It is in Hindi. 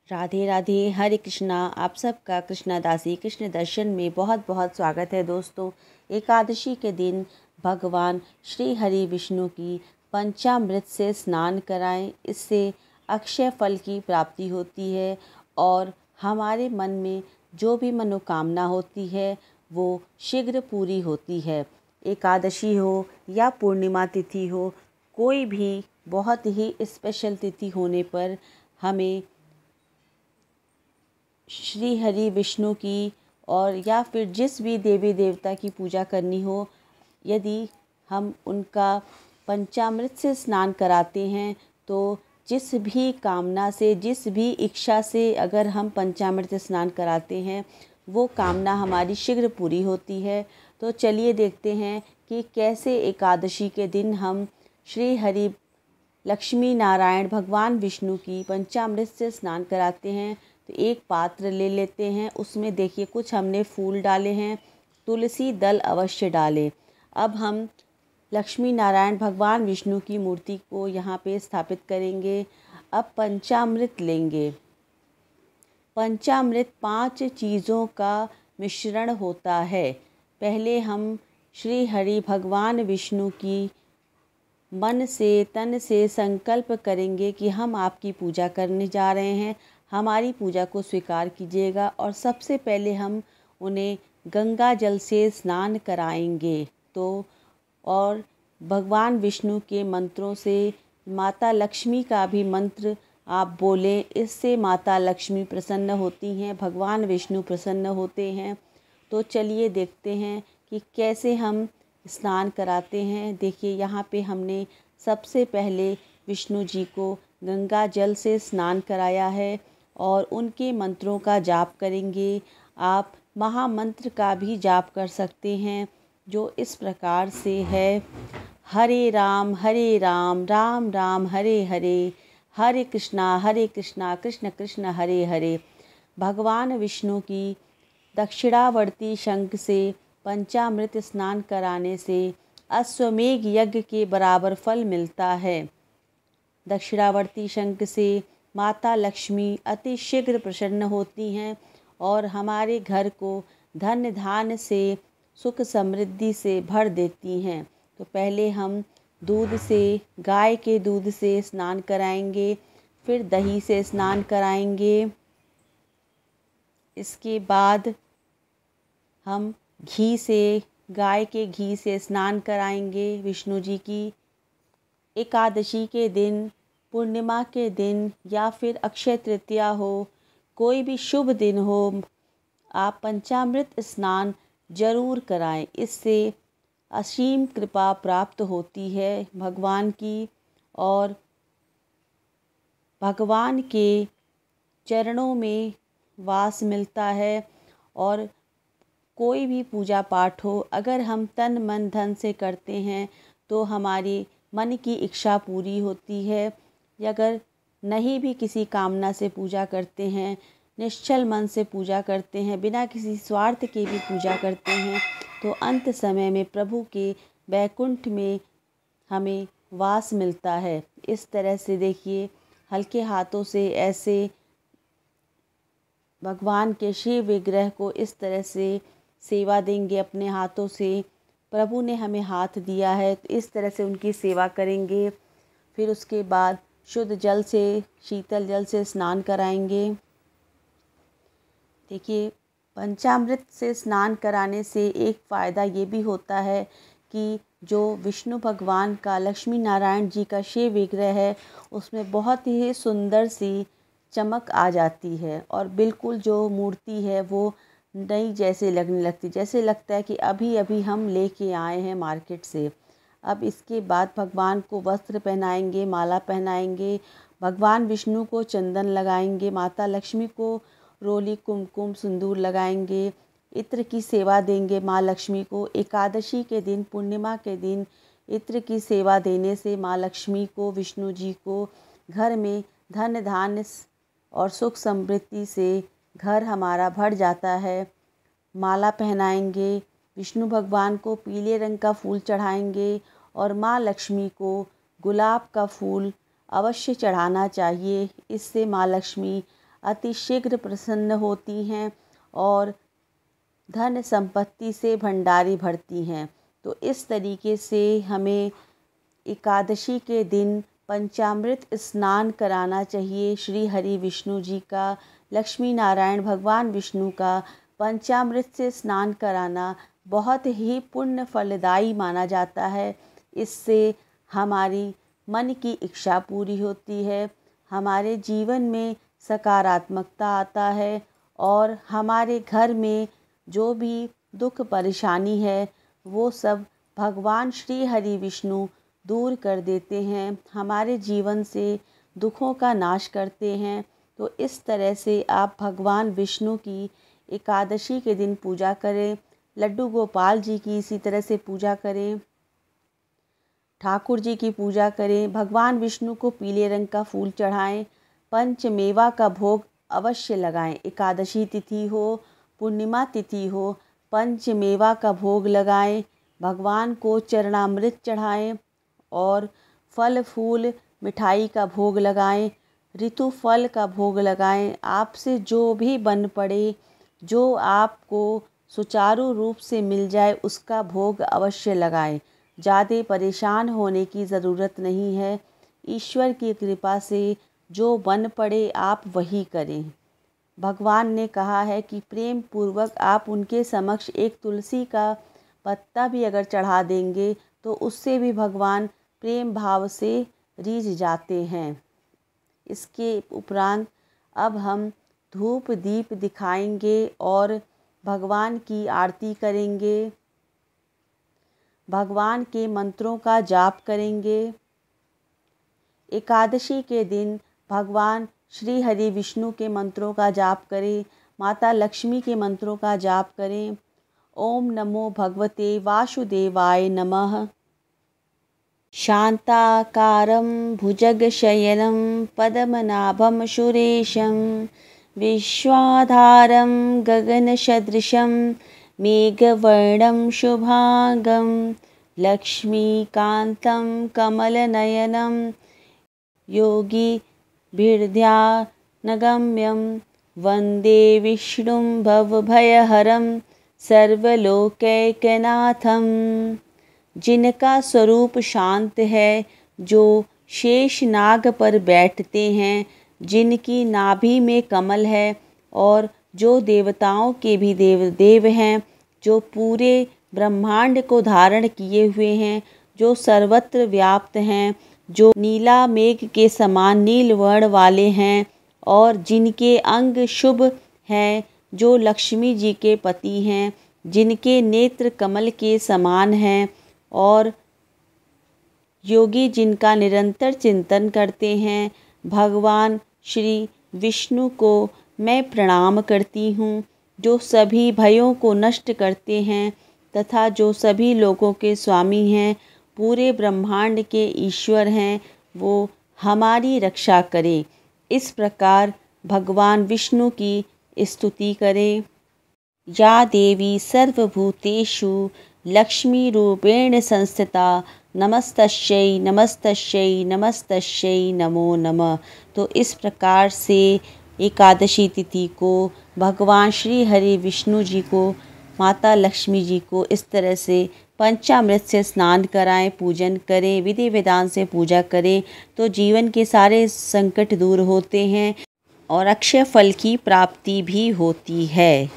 राधे राधे, हरे कृष्णा। आप सबका कृष्णा दासी कृष्ण दर्शन में बहुत बहुत स्वागत है दोस्तों। एकादशी के दिन भगवान श्री हरि विष्णु की पंचामृत से स्नान कराएं। इससे अक्षय फल की प्राप्ति होती है और हमारे मन में जो भी मनोकामना होती है वो शीघ्र पूरी होती है। एकादशी हो या पूर्णिमा तिथि हो, कोई भी बहुत ही स्पेशल तिथि होने पर हमें श्री हरि विष्णु की और या फिर जिस भी देवी देवता की पूजा करनी हो, यदि हम उनका पंचामृत से स्नान कराते हैं तो जिस भी कामना से, जिस भी इच्छा से अगर हम पंचामृत से स्नान कराते हैं वो कामना हमारी शीघ्र पूरी होती है। तो चलिए देखते हैं कि कैसे एकादशी के दिन हम श्री हरि लक्ष्मी नारायण भगवान विष्णु की पंचामृत से स्नान कराते हैं। तो एक पात्र ले लेते हैं, उसमें देखिए कुछ हमने फूल डाले हैं, तुलसी दल अवश्य डालें। अब हम लक्ष्मी नारायण भगवान विष्णु की मूर्ति को यहाँ पे स्थापित करेंगे। अब पंचामृत लेंगे। पंचामृत 5 चीज़ों का मिश्रण होता है। पहले हम श्री हरि भगवान विष्णु की मन से तन से संकल्प करेंगे कि हम आपकी पूजा करने जा रहे हैं, हमारी पूजा को स्वीकार कीजिएगा। और सबसे पहले हम उन्हें गंगा जल से स्नान कराएंगे। तो और भगवान विष्णु के मंत्रों से माता लक्ष्मी का भी मंत्र आप बोलें, इससे माता लक्ष्मी प्रसन्न होती हैं, भगवान विष्णु प्रसन्न होते हैं। तो चलिए देखते हैं कि कैसे हम स्नान कराते हैं। देखिए यहाँ पे हमने सबसे पहले विष्णु जी को गंगा जल से स्नान कराया है और उनके मंत्रों का जाप करेंगे। आप महामंत्र का भी जाप कर सकते हैं, जो इस प्रकार से है: हरे राम राम राम हरे हरे, हरे कृष्णा कृष्ण कृष्ण हरे हरे। भगवान विष्णु की दक्षिणावर्ती शंख से पंचामृत स्नान कराने से अश्वमेघ यज्ञ के बराबर फल मिलता है। दक्षिणावर्ती शंख से माता लक्ष्मी अति शीघ्र प्रसन्न होती हैं और हमारे घर को धन धान से, सुख समृद्धि से भर देती हैं। तो पहले हम दूध से, गाय के दूध से स्नान कराएंगे, फिर दही से स्नान कराएंगे। इसके बाद हम घी से, गाय के घी से स्नान कराएंगे विष्णु जी की। एकादशी के दिन, पूर्णिमा के दिन या फिर अक्षय तृतीया हो, कोई भी शुभ दिन हो, आप पंचामृत स्नान जरूर कराएं। इससे असीम कृपा प्राप्त होती है भगवान की और भगवान के चरणों में वास मिलता है। और कोई भी पूजा पाठ हो, अगर हम तन मन धन से करते हैं तो हमारी मन की इच्छा पूरी होती है। अगर नहीं भी किसी कामना से पूजा करते हैं, निश्चल मन से पूजा करते हैं, बिना किसी स्वार्थ के भी पूजा करते हैं, तो अंत समय में प्रभु के वैकुंठ में हमें वास मिलता है। इस तरह से देखिए, हल्के हाथों से ऐसे भगवान के शिव विग्रह को इस तरह से सेवा देंगे अपने हाथों से। प्रभु ने हमें हाथ दिया है तो इस तरह से उनकी सेवा करेंगे। फिर उसके बाद शुद्ध जल से, शीतल जल से स्नान कराएंगे। देखिए, पंचामृत से स्नान कराने से एक फ़ायदा ये भी होता है कि जो विष्णु भगवान का, लक्ष्मी नारायण जी का शिव विग्रह है, उसमें बहुत ही सुंदर सी चमक आ जाती है और बिल्कुल जो मूर्ति है वो नई जैसे लगने लगती, जैसे लगता है कि अभी अभी हम लेके आए हैं मार्केट से। अब इसके बाद भगवान को वस्त्र पहनाएंगे, माला पहनाएंगे, भगवान विष्णु को चंदन लगाएंगे, माता लक्ष्मी को रोली कुमकुम सिंदूर लगाएंगे, इत्र की सेवा देंगे माँ लक्ष्मी को। एकादशी के दिन, पूर्णिमा के दिन इत्र की सेवा देने से माँ लक्ष्मी को, विष्णु जी को घर में धन धान्य और सुख समृद्धि से घर हमारा भर जाता है। माला पहनाएंगे, विष्णु भगवान को पीले रंग का फूल चढ़ाएंगे और माँ लक्ष्मी को गुलाब का फूल अवश्य चढ़ाना चाहिए। इससे माँ लक्ष्मी अतिशीघ्र प्रसन्न होती हैं और धन संपत्ति से भंडारी भरती हैं। तो इस तरीके से हमें एकादशी के दिन पंचामृत स्नान कराना चाहिए। श्री हरि विष्णु जी का, लक्ष्मी नारायण भगवान विष्णु का पंचामृत से स्नान कराना बहुत ही पुण्य फलदायी माना जाता है। इससे हमारी मन की इच्छा पूरी होती है, हमारे जीवन में सकारात्मकता आता है और हमारे घर में जो भी दुख परेशानी है वो सब भगवान श्री हरि विष्णु दूर कर देते हैं, हमारे जीवन से दुखों का नाश करते हैं। तो इस तरह से आप भगवान विष्णु की एकादशी के दिन पूजा करें। लड्डू गोपाल जी की इसी तरह से पूजा करें, ठाकुर जी की पूजा करें, भगवान विष्णु को पीले रंग का फूल चढ़ाएं, पंचमेवा का भोग अवश्य लगाएं। एकादशी तिथि हो, पूर्णिमा तिथि हो, पंचमेवा का भोग लगाएं, भगवान को चरणामृत चढ़ाएं और फल फूल मिठाई का भोग लगाएं, ऋतु फल का भोग लगाएं। आपसे जो भी बन पड़े, जो आपको सुचारू रूप से मिल जाए उसका भोग अवश्य लगाएं। ज़्यादा परेशान होने की ज़रूरत नहीं है। ईश्वर की कृपा से जो बन पड़े आप वही करें। भगवान ने कहा है कि प्रेम पूर्वक आप उनके समक्ष एक तुलसी का पत्ता भी अगर चढ़ा देंगे तो उससे भी भगवान प्रेम भाव से रीझ जाते हैं। इसके उपरांत अब हम धूप दीप दिखाएंगे और भगवान की आरती करेंगे, भगवान के मंत्रों का जाप करेंगे। एकादशी के दिन भगवान श्री हरि विष्णु के मंत्रों का जाप करें, माता लक्ष्मी के मंत्रों का जाप करें। ओम नमो भगवते वासुदेवाय नमः। शांताकारं भुजगशयनं पद्मनाभं सुरेशं विश्वाधारं गगनसदृशं मेघवर्णं शुभांगं लक्ष्मीकान्तं कमलनयनं योगिभिर्ध्यानगम्यं वन्दे विष्णुं भवभयहरं सर्वलोकैकनाथं। जिनका स्वरूप शांत है, जो शेष नाग पर बैठते हैं, जिनकी नाभि में कमल है और जो देवताओं के भी देव हैं, जो पूरे ब्रह्मांड को धारण किए हुए हैं, जो सर्वत्र व्याप्त हैं, जो नीला मेघ के समान नील वर्ण वाले हैं और जिनके अंग शुभ हैं, जो लक्ष्मी जी के पति हैं, जिनके नेत्र कमल के समान हैं और योगी जिनका निरंतर चिंतन करते हैं, भगवान श्री विष्णु को मैं प्रणाम करती हूँ, जो सभी भयों को नष्ट करते हैं तथा जो सभी लोगों के स्वामी हैं, पूरे ब्रह्मांड के ईश्वर हैं, वो हमारी रक्षा करें। इस प्रकार भगवान विष्णु की स्तुति करें। या देवी सर्वभूतेषु लक्ष्मी रूपेण संस्थिता नमस्तस्यै नमस्तस्यै नमस्तस्यै नमो नमः। तो इस प्रकार से एकादशी तिथि को भगवान श्री हरि विष्णु जी को, माता लक्ष्मी जी को इस तरह से पंचामृत से स्नान कराएं, पूजन करें, विधि विधान से पूजा करें तो जीवन के सारे संकट दूर होते हैं और अक्षय फल की प्राप्ति भी होती है।